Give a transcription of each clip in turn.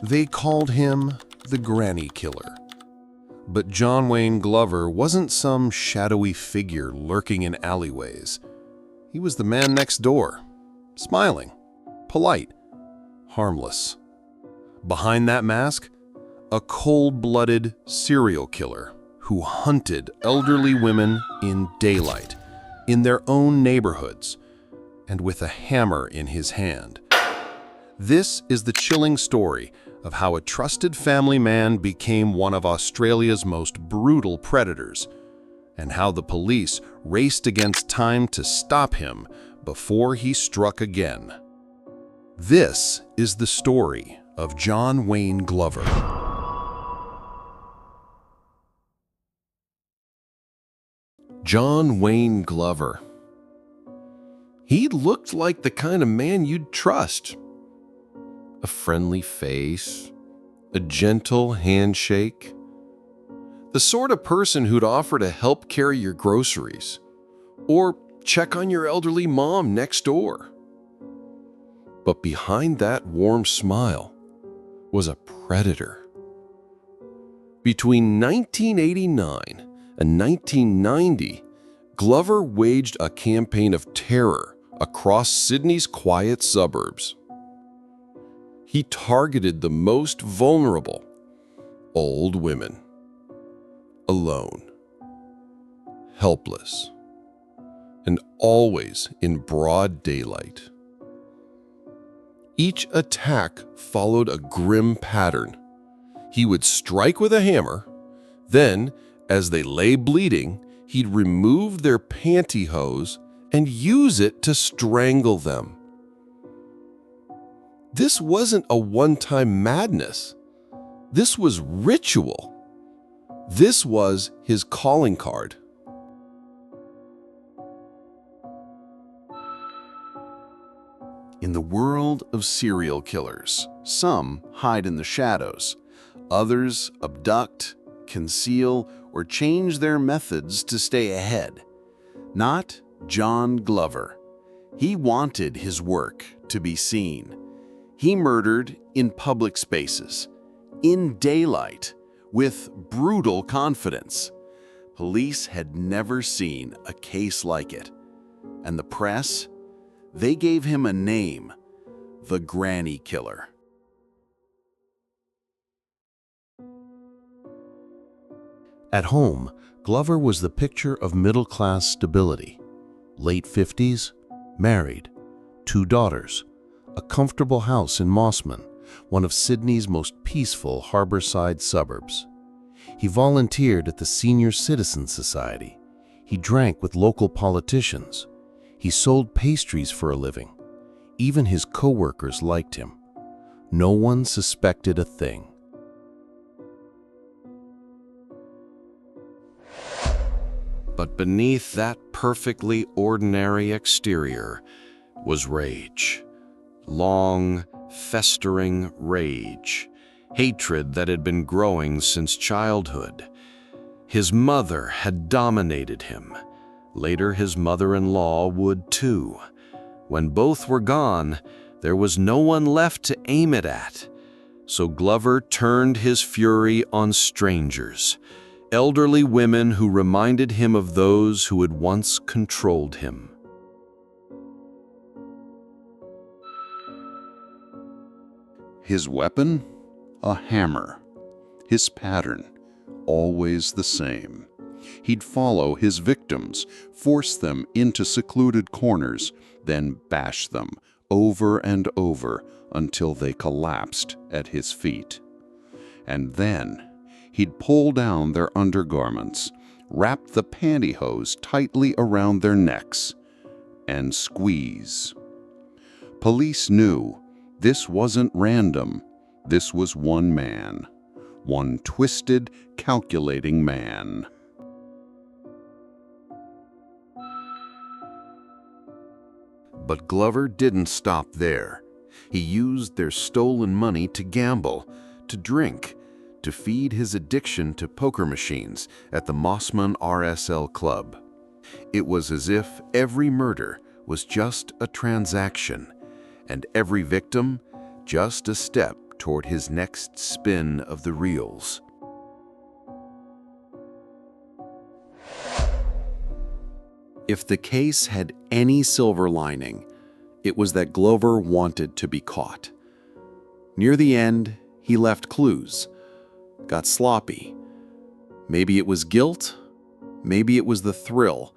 They called him the Granny Killer. But John Wayne Glover wasn't some shadowy figure lurking in alleyways. He was the man next door, smiling, polite, harmless. Behind that mask, a cold-blooded serial killer who hunted elderly women in daylight, in their own neighborhoods, and with a hammer in his hand. This is the chilling story of how a trusted family man became one of Australia's most brutal predators, and how the police raced against time to stop him before he struck again. This is the story of John Wayne Glover. John Wayne Glover. He looked like the kind of man you'd trust. A friendly face, a gentle handshake. The sort of person who'd offer to help carry your groceries or check on your elderly mom next door. But behind that warm smile was a predator. Between 1989 and 1990, Glover waged a campaign of terror across Sydney's quiet suburbs. He targeted the most vulnerable, old women, alone, helpless, and always in broad daylight. Each attack followed a grim pattern. He would strike with a hammer, then, as they lay bleeding, he'd remove their pantyhose and use it to strangle them. This wasn't a one-time madness. This was ritual. This was his calling card. In the world of serial killers, some hide in the shadows. Others abduct, conceal, or change their methods to stay ahead. Not John Glover. He wanted his work to be seen. He murdered in public spaces, in daylight, with brutal confidence. Police had never seen a case like it. And the press? They gave him a name, the Granny Killer. At home, Glover was the picture of middle-class stability. Late 50s, married, 2 daughters, a comfortable house in Mossman, one of Sydney's most peaceful harborside suburbs. He volunteered at the Senior Citizen Society. He drank with local politicians. He sold pastries for a living. Even his co-workers liked him. No one suspected a thing. But beneath that perfectly ordinary exterior was rage. Long, festering rage. Hatred that had been growing since childhood. His mother had dominated him. Later, his mother-in-law would too. When both were gone, there was no one left to aim it at. So Glover turned his fury on strangers, elderly women who reminded him of those who had once controlled him. His weapon? A hammer. His pattern? Always the same. He'd follow his victims, force them into secluded corners, then bash them over and over until they collapsed at his feet. And then he'd pull down their undergarments, wrap the pantyhose tightly around their necks, and squeeze. Police knew this wasn't random. This was one man. One twisted, calculating man. But Glover didn't stop there. He used their stolen money to gamble, to drink, to feed his addiction to poker machines at the Mossman RSL Club. It was as if every murder was just a transaction, and every victim just a step toward his next spin of the reels. If the case had any silver lining, it was that Glover wanted to be caught. Near the end, he left clues, got sloppy. Maybe it was guilt, maybe it was the thrill,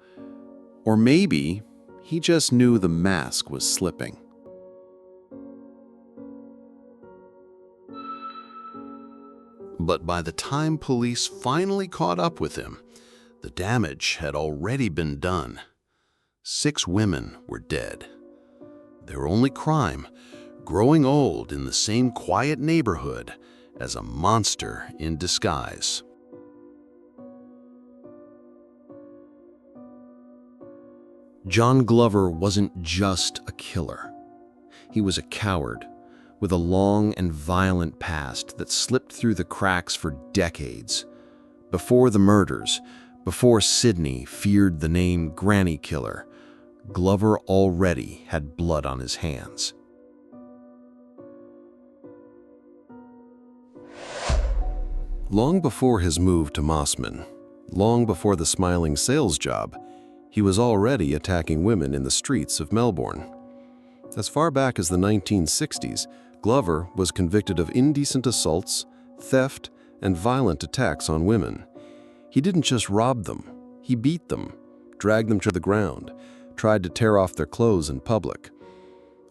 or maybe he just knew the mask was slipping. But by the time police finally caught up with him, the damage had already been done. 6 women were dead. Their only crime, growing old in the same quiet neighborhood as a monster in disguise. John Glover wasn't just a killer. He was a coward with a long and violent past that slipped through the cracks for decades. Before the murders, before Sydney feared the name Granny Killer, Glover already had blood on his hands. Long before his move to Mossman, long before the smiling sales job, he was already attacking women in the streets of Melbourne. As far back as the 1960s, Glover was convicted of indecent assaults, theft, and violent attacks on women. He didn't just rob them, he beat them, dragged them to the ground, tried to tear off their clothes in public.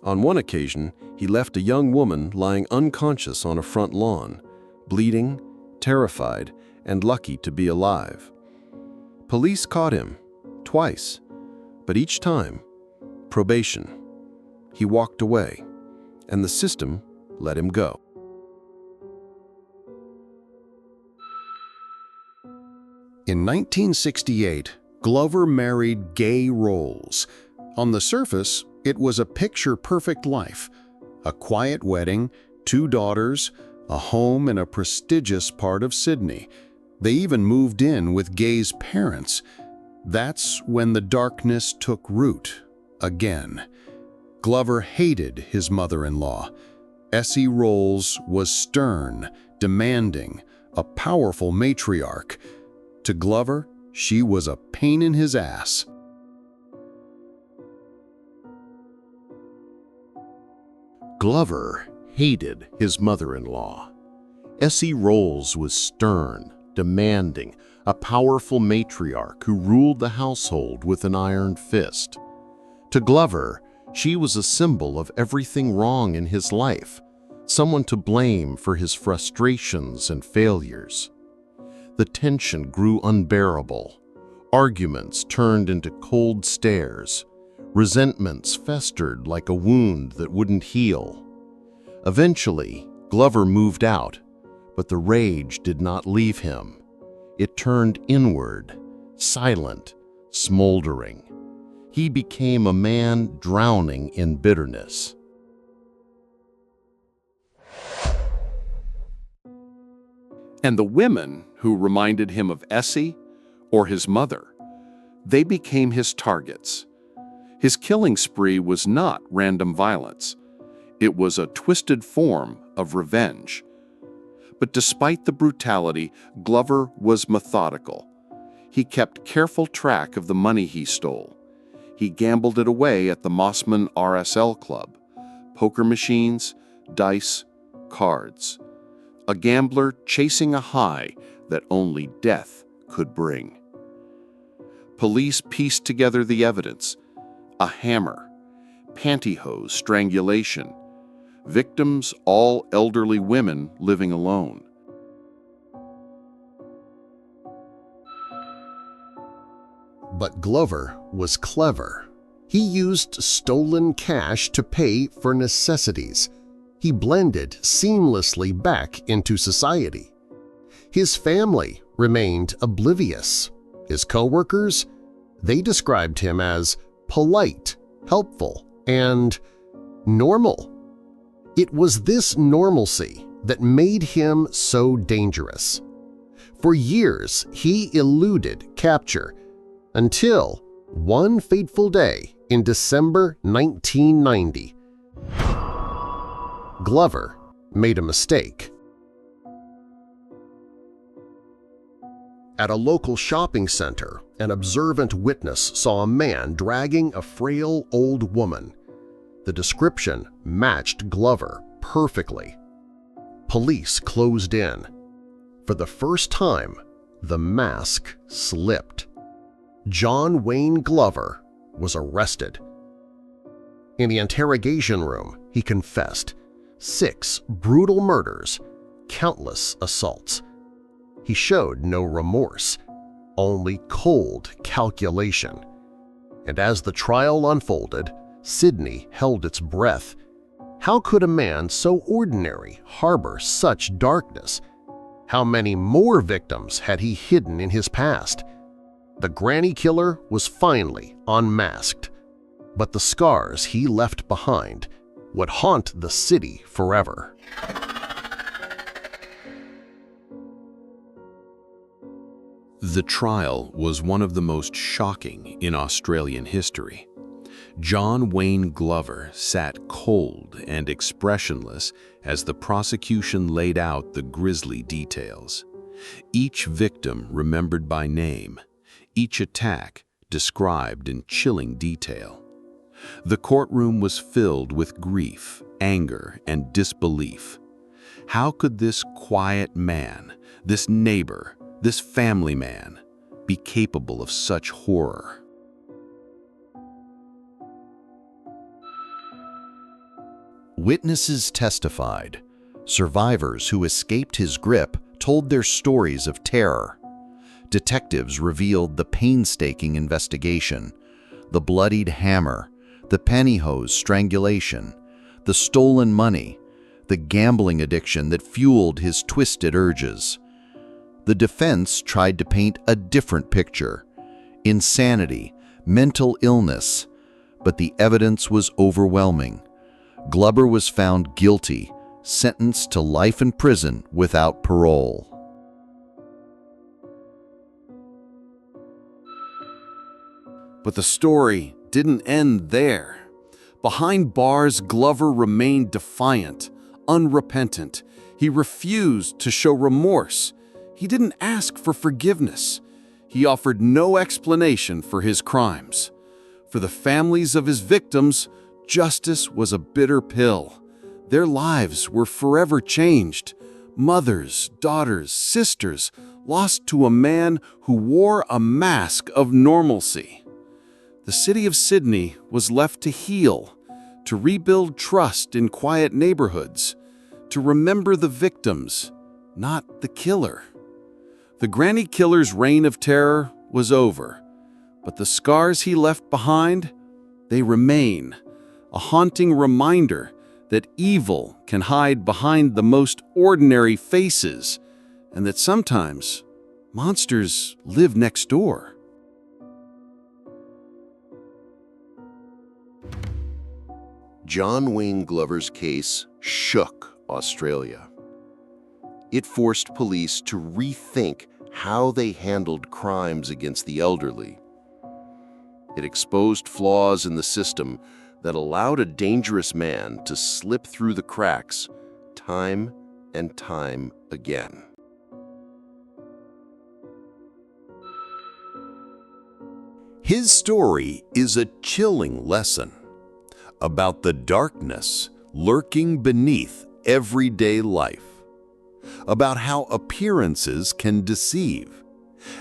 On one occasion, he left a young woman lying unconscious on a front lawn, bleeding, terrified, and lucky to be alive. Police caught him twice, but each time, probation. He walked away, and the system let him go. In 1968, Glover married Gay Rolls. On the surface, it was a picture-perfect life. A quiet wedding, 2 daughters, a home in a prestigious part of Sydney. They even moved in with Gay's parents. That's when the darkness took root again. Glover hated his mother-in-law. Essie Rolls was stern, demanding, a powerful matriarch. To Glover, she was a pain in his ass. Glover hated his mother-in-law. Essie Rolls was stern, demanding, a powerful matriarch who ruled the household with an iron fist. To Glover, she was a symbol of everything wrong in his life, someone to blame for his frustrations and failures. The tension grew unbearable. Arguments turned into cold stares. Resentments festered like a wound that wouldn't heal. Eventually, Glover moved out, but the rage did not leave him. It turned inward, silent, smoldering. He became a man drowning in bitterness. And the women who reminded him of Essie or his mother, they became his targets. His killing spree was not random violence. It was a twisted form of revenge. But despite the brutality, Glover was methodical. He kept careful track of the money he stole. He gambled it away at the Mossman RSL Club, poker machines, dice, cards. A gambler chasing a high that only death could bring. Police pieced together the evidence: a hammer, pantyhose strangulation, victims all elderly women living alone. But Glover was clever. He used stolen cash to pay for necessities. He blended seamlessly back into society. His family remained oblivious. His co-workers, they described him as polite, helpful, and normal. It was this normalcy that made him so dangerous. For years, he eluded capture until one fateful day in December 1990. Glover made a mistake. At a local shopping center, an observant witness saw a man dragging a frail old woman. The description matched Glover perfectly. Police closed in. For the first time, the mask slipped. John Wayne Glover was arrested. In the interrogation room, he confessed 6 brutal murders, countless assaults. He showed no remorse, only cold calculation. And as the trial unfolded, Sydney held its breath. How could a man so ordinary harbor such darkness? How many more victims had he hidden in his past? The Granny Killer was finally unmasked, but the scars he left behind would haunt the city forever. The trial was one of the most shocking in Australian history. John Wayne Glover sat cold and expressionless as the prosecution laid out the grisly details. Each victim remembered by name, each attack described in chilling detail. The courtroom was filled with grief, anger, and disbelief. How could this quiet man, this neighbor, this family man, be capable of such horror? Witnesses testified. Survivors who escaped his grip told their stories of terror. Detectives revealed the painstaking investigation, the bloodied hammer, the pantyhose strangulation, the stolen money, the gambling addiction that fueled his twisted urges. The defense tried to paint a different picture: insanity, mental illness, but the evidence was overwhelming. Glover was found guilty, sentenced to life in prison without parole. But the story didn't end there. Behind bars, Glover remained defiant, unrepentant. He refused to show remorse. He didn't ask for forgiveness. He offered no explanation for his crimes. For the families of his victims, justice was a bitter pill. Their lives were forever changed. Mothers, daughters, sisters lost to a man who wore a mask of normalcy. The city of Sydney was left to heal, to rebuild trust in quiet neighborhoods, to remember the victims, not the killer. The Granny Killer's reign of terror was over, but the scars he left behind, they remain, a haunting reminder that evil can hide behind the most ordinary faces, and that sometimes monsters live next door. John Wayne Glover's case shook Australia. It forced police to rethink how they handled crimes against the elderly. It exposed flaws in the system that allowed a dangerous man to slip through the cracks time and time again. His story is a chilling lesson about the darkness lurking beneath everyday life, about how appearances can deceive,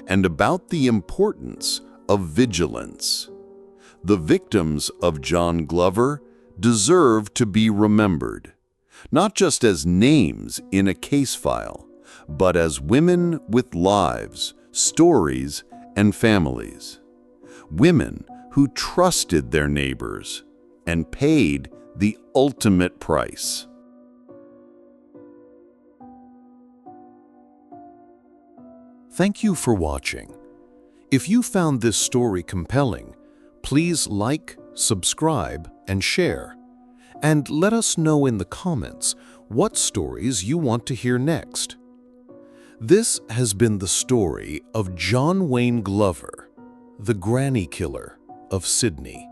and about the importance of vigilance. The victims of John Glover deserve to be remembered, not just as names in a case file, but as women with lives, stories, and families. Women who trusted their neighbors and paid the ultimate price. Thank you for watching. If you found this story compelling, please like, subscribe, and share. And let us know in the comments what stories you want to hear next. This has been the story of John Wayne Glover, the Granny Killer of Sydney.